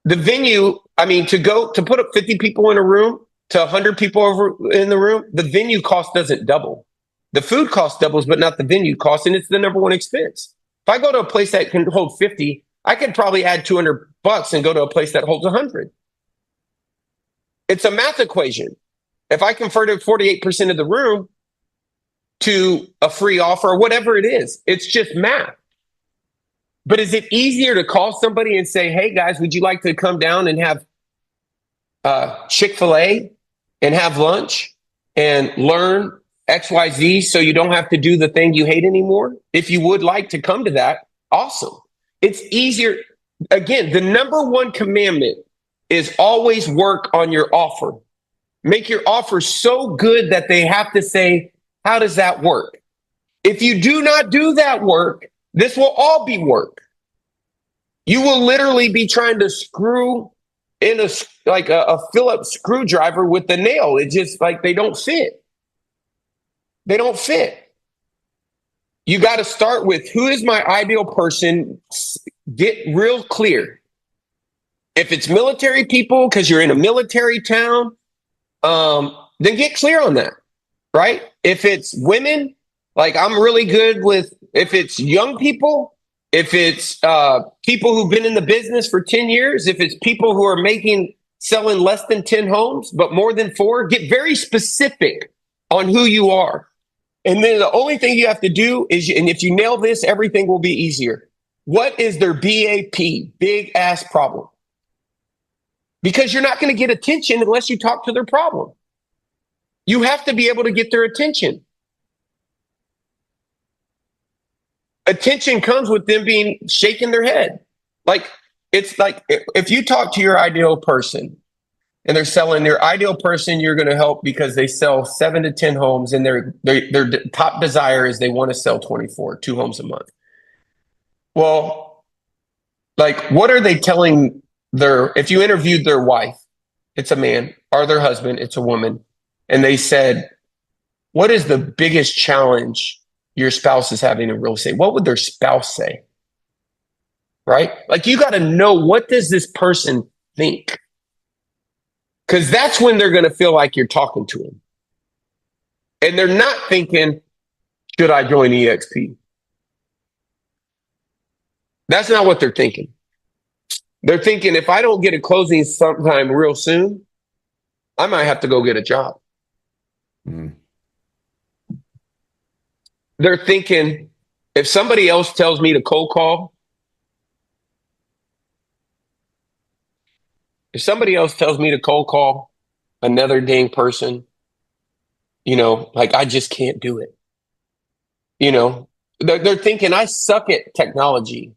the venue, I mean, to put up 50 people in a room, to 100 people over in the room, the venue cost doesn't double. The food cost doubles, but not the venue cost, and it's the number one expense. If I go to a place that can hold 50, I could probably add $200 and go to a place that holds 100. It's a math equation. If I converted 48% of the room to a free offer or whatever it is, it's just math. But is it easier to call somebody and say, hey guys, would you like to come down and have Chick-fil-A and have lunch and learn XYZ so you don't have to do the thing you hate anymore? If you would like to come to that, awesome. It's easier. Again, the number one commandment is always work on your offer. Make your offer so good that they have to say, how does that work? If you do not do that work, this will all be work. You will literally be trying to screw in a Phillips screwdriver with the nail. It just like they don't fit. They don't fit. You got to start with who is my ideal person. Get real clear. If it's military people, because you're in a military town, then get clear on that, right? If it's women, like I'm really good with, if it's young people, if it's people who've been in the business for 10 years, if it's people who are selling less than 10 homes, but more than 4, get very specific on who you are. And then the only thing you have to do is, and if you nail this, everything will be easier. What is their BAP, big ass problem? Because you're not going to get attention unless you talk to their problem. You have to be able to get their attention. Attention comes with them shaking their head. Like, it's like if you talk to your ideal person and they're selling their ideal person, you're going to help because they sell 7 to 10 homes and their top desire is they want to sell 2 homes a month. Well, like, what are they telling if you interviewed their wife, it's a man, or their husband, it's a woman, and they said, what is the biggest challenge your spouse is having in real estate? What would their spouse say? Right? Like, you got to know, what does this person think? Because that's when they're going to feel like you're talking to them. And they're not thinking, should I join EXP? That's not what they're thinking. They're thinking, if I don't get a closing sometime real soon, I might have to go get a job. Mm. They're thinking, if somebody else tells me to cold call, another dang person, like, I just can't do it. They're thinking, I suck at technology.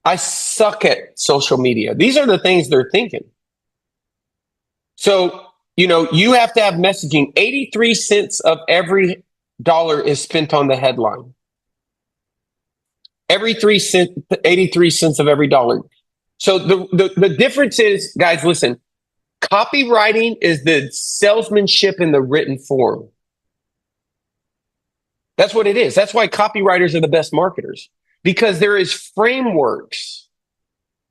I suck at social media. These are the things they're thinking. So, you have to have messaging. 83 cents of every dollar is spent on the headline. 83 cents of every dollar. So the difference is, guys, listen, copywriting is the salesmanship in the written form. That's what it is. That's why copywriters are the best marketers, because there is frameworks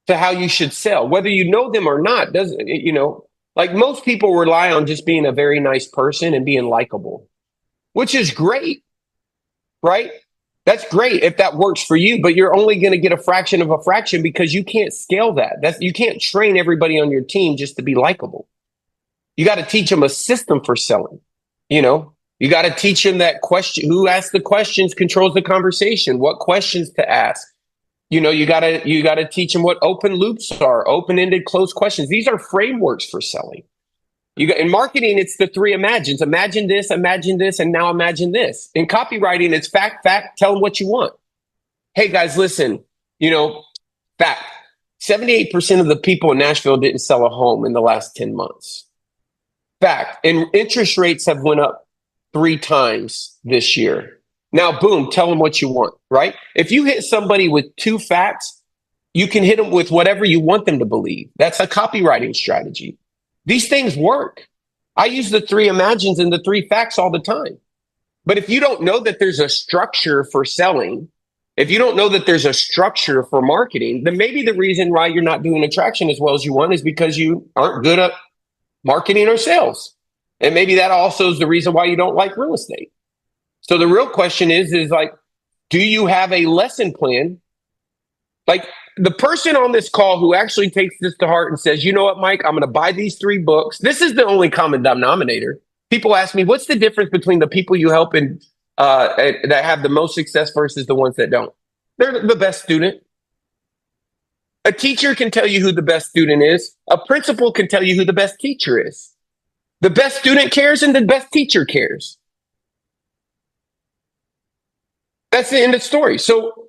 to how you should sell, whether you know them or not. Doesn't, like most people rely on just being a very nice person and being likable, which is great, right? That's great if that works for you, but you're only going to get a fraction of a fraction because you can't scale that. You can't train everybody on your team just to be likable. You got to teach them a system for selling. You got to teach them that question. Who asks the questions controls the conversation. What questions to ask. You got to teach them what open loops are, open-ended, closed questions. These are frameworks for selling. In marketing, it's the three imagines. Imagine this, and now imagine this. In copywriting, it's fact, tell them what you want. Hey guys, listen, fact, 78% of the people in Nashville didn't sell a home in the last 10 months. Fact, and interest rates have went up 3 times this year. Now, boom, tell them what you want, right? If you hit somebody with 2 facts, you can hit them with whatever you want them to believe. That's a copywriting strategy. These things work. I use the 3 imagines and the 3 facts all the time. But if you don't know that there's a structure for selling, if you don't know that there's a structure for marketing, then maybe the reason why you're not doing attraction as well as you want is because you aren't good at marketing or sales. And maybe that also is the reason why you don't like real estate. So the real question is like, do you have a lesson plan? Like the person on this call who actually takes this to heart and says, you know what, Mike, I'm going to buy these 3 books. This is the only common denominator. People ask me, what's the difference between the people you help and that have the most success versus the ones that don't? They're the best student. A teacher can tell you who the best student is. A principal can tell you who the best teacher is. The best student cares and the best teacher cares. That's the end of the story. So,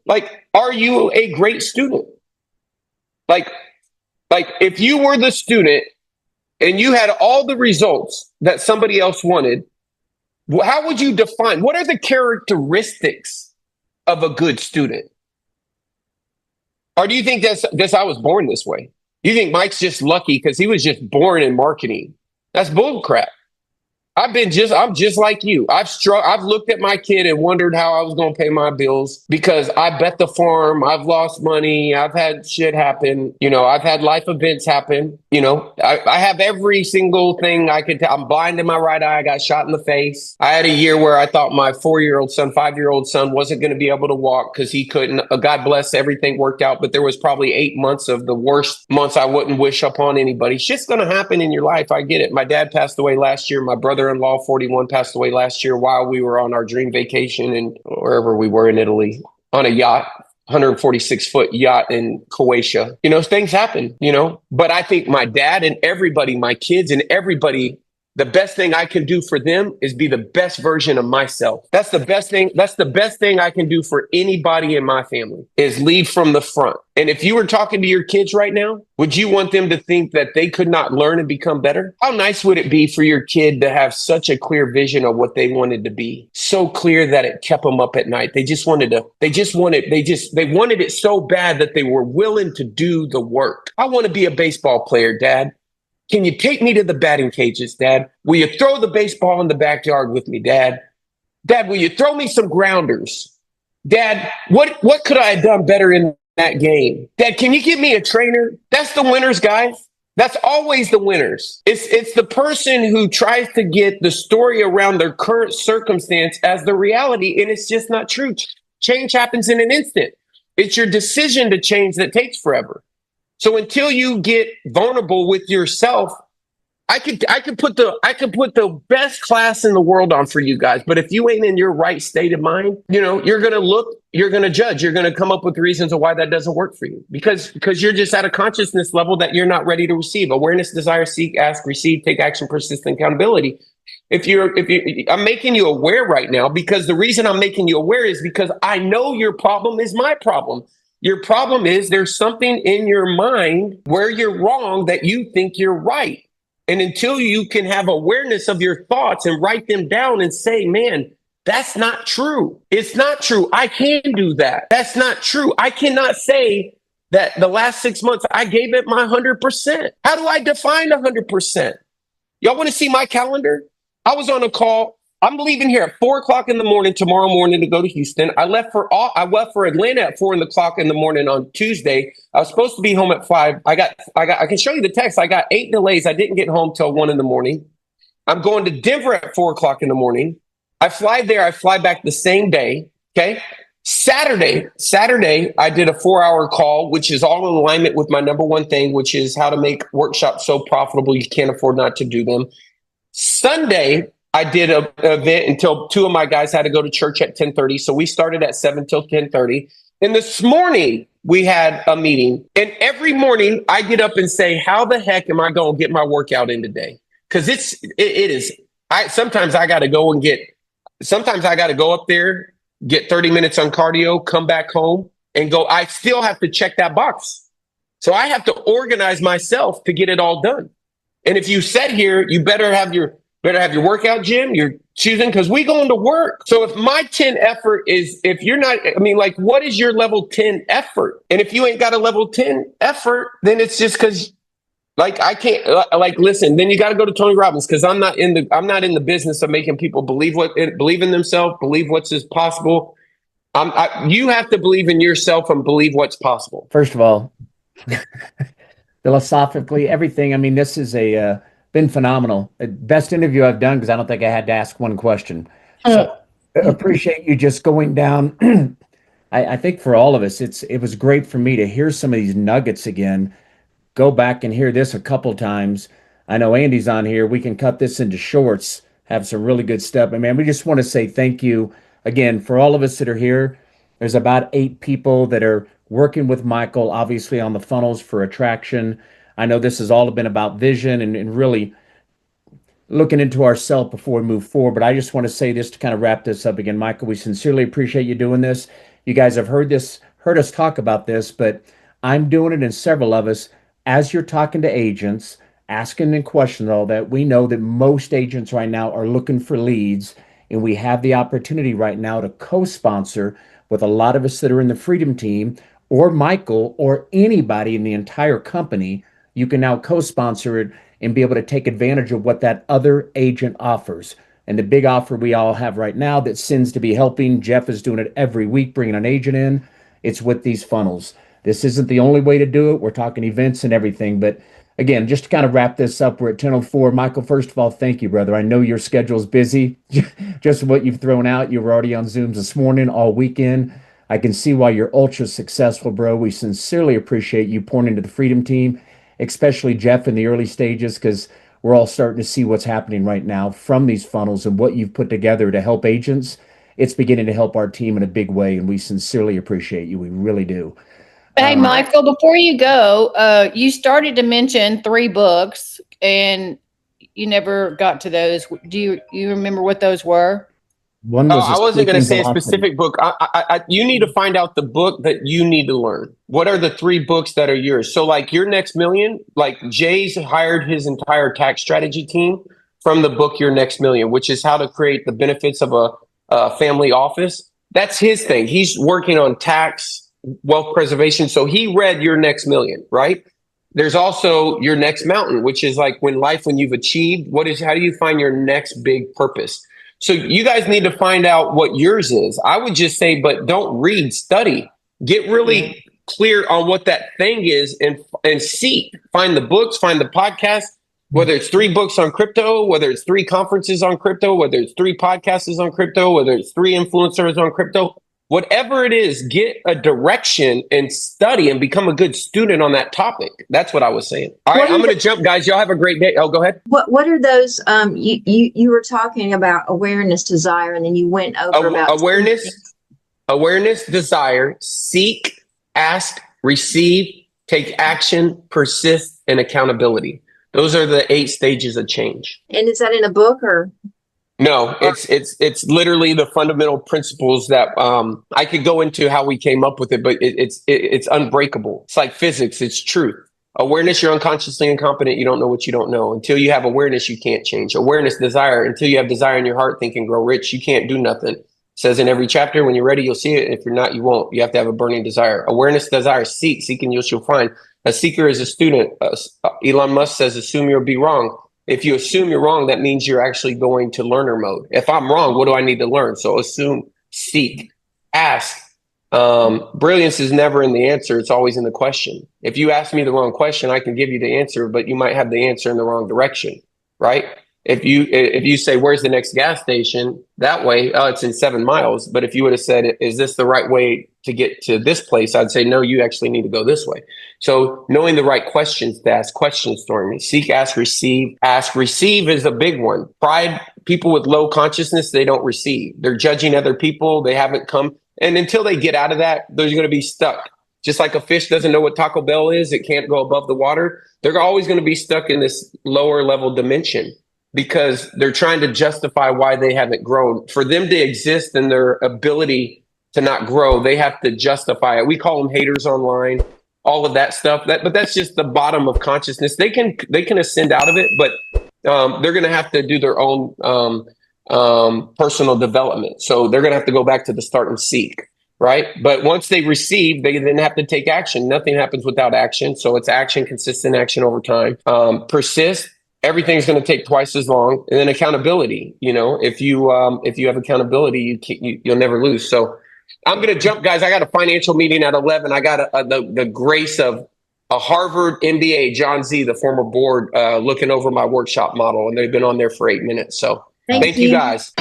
are you a great student? Like if you were the student and you had all the results that somebody else wanted, how would you define, what are the characteristics of a good student? Or do you think that's I was born this way? You think Mike's just lucky because he was just born in marketing? That's bull crap. I'm just like you. I've looked at my kid and wondered how I was going to pay my bills because I bet the farm. I've lost money. I've had shit happen. I've had life events happen. I have every single thing I could tell. I'm blind in my right eye. I got shot in the face. I had a year where I thought my 5-year-old son wasn't going to be able to walk because he couldn't. God bless, everything worked out. But there was probably 8 months of the worst months I wouldn't wish upon anybody. Shit's going to happen in your life. I get it. My dad passed away last year. My brother-in-law, 41, passed away last year while we were on our dream vacation and wherever we were in Italy on a yacht, 146-foot yacht in Croatia. Things happen, but I think my dad and everybody, my kids and everybody, the best thing I can do for them is be the best version of myself. That's the best thing. That's the best thing I can do for anybody in my family is lead from the front. And if you were talking to your kids right now, would you want them to think that they could not learn and become better? How nice would it be for your kid to have such a clear vision of what they wanted to be? So clear that it kept them up at night. They wanted it so bad that they were willing to do the work. I want to be a baseball player, Dad. Can you take me to the batting cages, Dad? Will you throw the baseball in the backyard with me, Dad? Dad, will you throw me some grounders? Dad, what could I have done better in that game? Dad, can you give me a trainer? That's the winners, guys. That's always the winners. It's the person who tries to get the story around their current circumstance as the reality, and it's just not true. Change happens in an instant. It's your decision to change that takes forever. So until you get vulnerable with yourself, I could put the best class in the world on for you guys. But if you ain't in your right state of mind, you're going to look, you're going to judge, you're going to come up with reasons of why that doesn't work for you because you're just at a consciousness level that you're not ready to receive. Awareness, desire, seek, ask, receive, take action, persistent accountability. I'm making you aware right now because the reason I'm making you aware is because I know your problem is my problem. Your problem is there's something in your mind where you're wrong that you think you're right. And until you can have awareness of your thoughts and write them down and say, man, that's not true. It's not true. I can do that. That's not true. I cannot say that the last 6 months I gave it my 100%. How do I define 100%? Y'all want to see my calendar? I was on a call I'm leaving here at 4 o'clock in the morning tomorrow morning to go to Houston. I left for Atlanta at 4 o'clock in the morning on Tuesday. I was supposed to be home at 5. I can show you the text. I got 8 delays. I didn't get home till 1 in the morning. I'm going to Denver at 4 o'clock in the morning. I fly there. I fly back the same day. Okay. Saturday, I did a 4-hour call, which is all in alignment with my number one thing, which is how to make workshops so profitable you can't afford not to do them. Sunday, I did an event until 2 of my guys had to go to church at 10:30. So we started at 7 till 10:30. And this morning we had a meeting. And every morning I get up and say, how the heck am I going to get my workout in today? Because sometimes I got to go up there, get 30 minutes on cardio, come back home and go. I still have to check that box. So I have to organize myself to get it all done. And if you said here, you better have your workout gym, you're choosing, because we going to work. So if my 10 effort is, if you're not, I mean, like, what is your level 10 effort? And if you ain't got a level 10 effort, then it's just because, like, I can't, like, listen, then you got to go to Tony Robbins, because I'm not in the business of making people believe in themselves, believe what's is possible. You have to believe in yourself and believe what's possible. First of all, philosophically, everything. I mean, this is been phenomenal. Best interview I've done, because I don't think I had to ask one question. So appreciate you just going down. I think for all of us, it was great for me to hear some of these nuggets again. Go back and hear this a couple times. I know Andy's on here. We can cut this into shorts, have some really good stuff. And man, we just want to say thank you again for all of us that are here. There's about 8 people that are working with Michael, obviously on the funnels for attraction. I know this has all been about vision and really looking into ourselves before we move forward. But I just want to say this to kind of wrap this up again. Michael, we sincerely appreciate you doing this. You guys have heard us talk about this, but I'm doing it, and several of us, as you're talking to agents, asking and questioning all that, we know that most agents right now are looking for leads, and we have the opportunity right now to co-sponsor with a lot of us that are in the Freedom Team, or Michael, or anybody in the entire company. You can now co-sponsor it and be able to take advantage of what that other agent offers. And the big offer we all have right now that Sin's to be helping, Jeff is doing it every week, bringing an agent in, it's with these funnels. This isn't the only way to do it. We're talking events and everything. But again, just to kind of wrap this up, we're at 10:04. Michael, first of all, thank you, brother. I know your schedule's busy. Just what you've thrown out. You were already on Zooms this morning, all weekend. I can see why you're ultra successful, bro. We sincerely appreciate you pouring into the Freedom Team, especially Jeff in the early stages, because we're all starting to see what's happening right now from these funnels and what you've put together to help agents. It's beginning to help our team in a big way, and we sincerely appreciate you. We really do. Hey, Michael, before you go, you started to mention 3 books, and you never got to those. Do you remember what those were? One was I wasn't going to say a Velocity. specific book. You need to find out the book that you need to learn. What are the 3 books that are yours? So like Your Next Million, like Jay's hired his entire tax strategy team from the book Your Next Million, which is how to create the benefits of a family office. That's his thing. He's working on tax, wealth preservation. So he read Your Next Million, right? There's also Your Next Mountain, which is like when you've achieved, how do you find your next big purpose? So you guys need to find out what yours is. I would just say, but don't read, study, get really clear on what that thing is and seek, find the books, find the podcast, whether it's 3 books on crypto, whether it's 3 conferences on crypto, whether it's 3 podcasts on crypto, whether it's 3 influencers on crypto, whatever it is, get a direction and study and become a good student on that topic. That's what I was saying. All right, I'm going to jump, guys. Y'all have a great day. Oh, go ahead. What are those? You were talking about awareness, desire, and then you went over about awareness, desire, seek, ask, receive, take action, persist, and accountability. Those are the 8 stages of change. And is that in a book or? No, it's literally the fundamental principles that I could go into how we came up with it, but it's unbreakable. It's like physics. It's truth. Awareness, you're unconsciously incompetent. You don't know what you don't know. Until you have awareness, you can't change. Awareness, desire. Until you have desire in your heart, think and grow rich. You can't do nothing. It says in every chapter, when you're ready, you'll see it. If you're not, you won't. You have to have a burning desire. Awareness, desire, seek and you'll find. A seeker is a student. Elon Musk says, assume you'll be wrong. If you assume you're wrong, that means you're actually going to learner mode. If I'm wrong, what do I need to learn? So assume, seek, ask. Brilliance is never in the answer. It's always in the question. If you ask me the wrong question, I can give you the answer, but you might have the answer in the wrong direction, right? If you say, where's the next gas station? That way, oh, it's in 7 miles. But if you would have said, is this the right way to get to this place? I'd say, no, you actually need to go this way. So knowing the right questions to ask questions for me. Seek, ask, receive. Ask, receive is a big one. Pride, people with low consciousness, they don't receive. They're judging other people. They haven't come. And until they get out of that, they're going to be stuck. Just like a fish doesn't know what Taco Bell is, it can't go above the water. They're always going to be stuck in this lower level dimension, because they're trying to justify why they haven't grown. For them to exist and their ability to not grow, they have to justify it. We call them haters online, all of that stuff. But that's just the bottom of consciousness. They can ascend out of it, but they're going to have to do their own personal development. So they're going to have to go back to the start and seek, right? But once they receive, they then have to take action. Nothing happens without action. So it's action, consistent action over time. Persist. Everything's going to take twice as long. And then accountability. You know, if you have accountability, you'll never lose. So I'm going to jump, guys. I got a financial meeting at 11. I got the grace of a Harvard MBA, John Z, the former board, looking over my workshop model, and they've been on there for 8 minutes. So thank you guys.